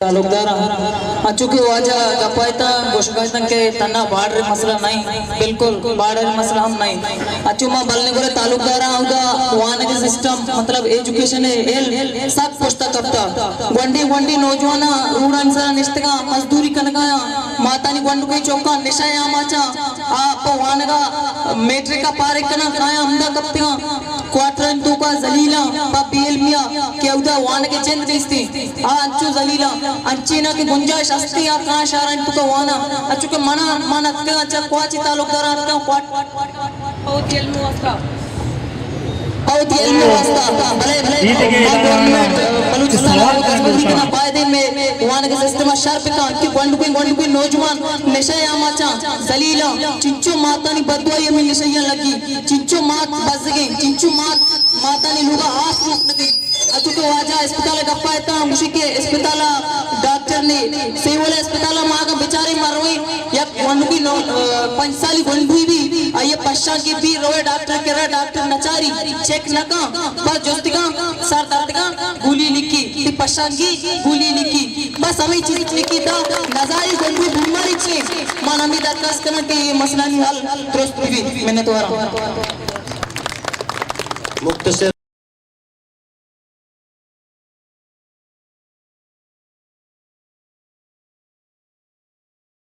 तालुकदार चूंकि वाजा गपायता गोशगायतन के तना बाढ़ रे मसला नहीं बिल्कुल बाढ़ रे मसला हम नहीं अचुमा बलने को तालुकदार आउगा वाने के सिस्टम मतलब एजुकेशन है सब पुस्ता करता वंडी वंडी नौजवान रूड़ा इंसान निष्ठगा मजदूरी कनगा माता नी वंडु के चौका निशाया माचा आप वाने का मैट्रिक का पारे कना काया हमदा कप्तिगा क्वार्टर तो का जलीला पा पीएल मिया के उदा वाने के चंद दिसती अंचु जलीला अंचीना की गुंजाइश अस्ती आ कहां शारन तो वाना अचु के मना माना के अच्छा क्वाची तालुकदार आता क्वाट ओ तेल में वास्ता भले भले गवर्नमेंट बलूचिस्तान गजबंदी के फायदे में वाने के सिस्टम शार्प का कि वंडु कोई नौजवान नशा माचा जलीला चिंचो माता नी बदवाई में नशा लगी चिंचो मात बज गई चिंचो माता नी लुगा आस रुक गई अचु के वाजा अस्पताल गप्पायता मुशिके अस्पताल डॉक्टर ने सेवल अस्पताल मागा बेचारे मरवे या वंडुकी 5 साली वंडुई भी ये पश्चा के भी रोए डॉक्टर के डॉक्टर नचारी चेक नका बस जोस्तिका सर दर्दका गोली लिखी ती पश्चा की गोली लिखी बस हमें चीज लिखी था नजारी वंडुई बीमारी छे मान हमें दरखास्त करना कि मसला नहीं हल दुरुस्त भी मैंने तो मुख्तसर